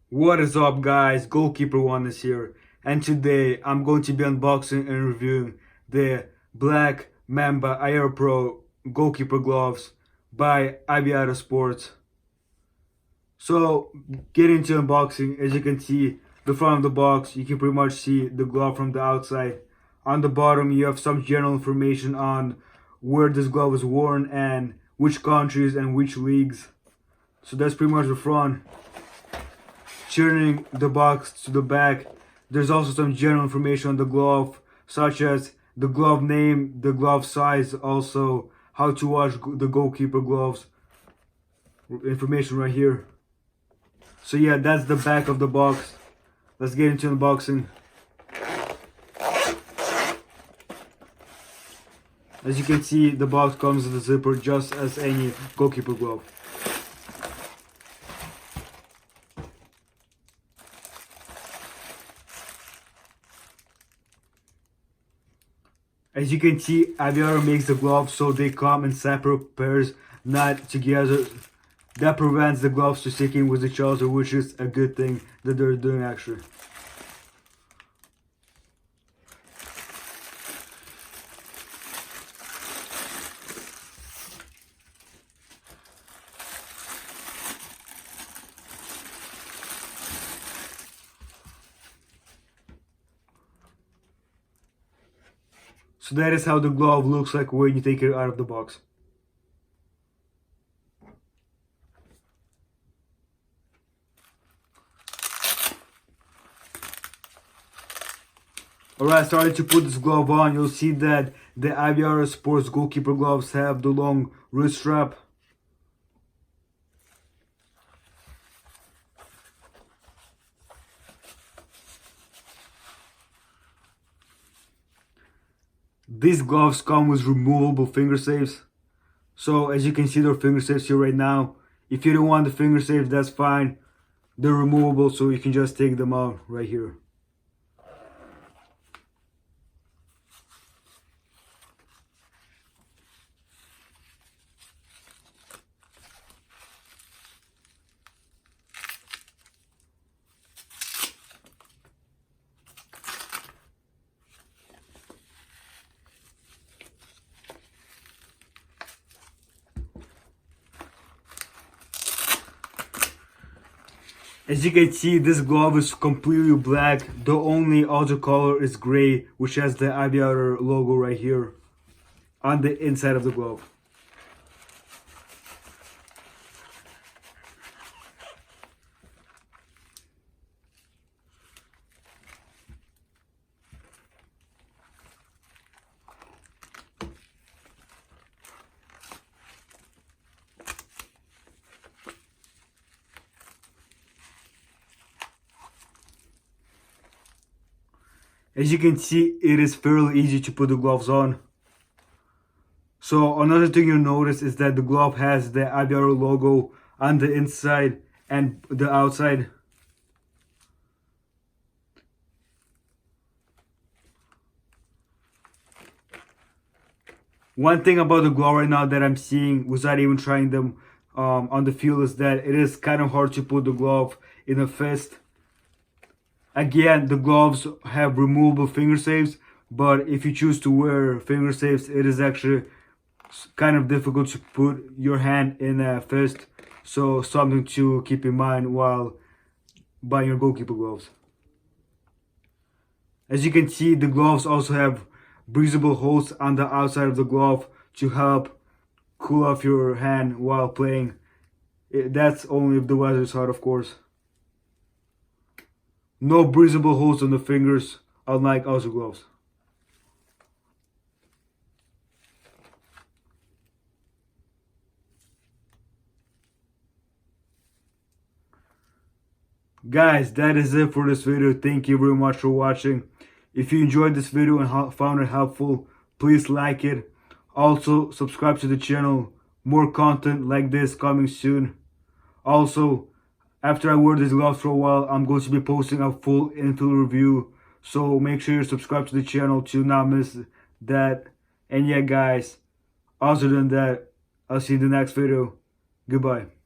What is up, guys? Goalkeeper 1 is here, and today I'm going to be unboxing and reviewing the black Mamba Aero Pro goalkeeper gloves by Aviata Sports. So, getting to unboxing, as you can see the front of the box, you can pretty much see the glove from the outside. On the bottom, you have some general information on where this glove is worn and which countries and which leagues. So that's pretty much the front. Turning the box to the back, there's also some general information on the glove, such as the glove name, the glove size, also how to wash the goalkeeper gloves. Information right here. So yeah, that's the back of the box. Let's get into unboxing. As you can see, the box comes with a zipper just as any goalkeeper glove. As you can see, Aviata makes the gloves so they come in separate pairs, not together. That prevents the gloves to stick in with each other, which is a good thing that they're doing actually. So that is how the glove looks like when you take it out of the box. Alright, starting to put this glove on, you'll see that the Aviata Sports goalkeeper gloves have the long wrist strap. These gloves come with removable finger safes. So as you can see, there are finger safes here right now. If you don't want the finger safes, that's fine. They're removable, so you can just take them out right here. As you can see, this glove is completely black. The only other color is gray, which has the Aviator logo right here on the inside of the glove. As you can see, it is fairly easy to put the gloves on. So another thing you'll notice is that the glove has the Aviator logo on the inside and the outside. One thing about the glove right now that I'm seeing without even trying them on the field is that it is kind of hard to put the glove in a fist. Again, the gloves have removable finger safes, but if you choose to wear finger safes, it is actually kind of difficult to put your hand in a fist. So something to keep in mind while buying your goalkeeper gloves. As you can see, the gloves also have breathable holes on the outside of the glove to help cool off your hand while playing. That's only if the weather is hot, of course. No breathable holes on the fingers, unlike other gloves. Guys, that is it for this video. Thank you very much for watching. If you enjoyed this video and found it helpful, please like it. Also, subscribe to the channel. More content like this coming soon. Also, after I wear these gloves for a while, I'm going to be posting a full infield review. So make sure you subscribe to the channel to not miss that. And yeah, guys, other than that, I'll see you in the next video. Goodbye.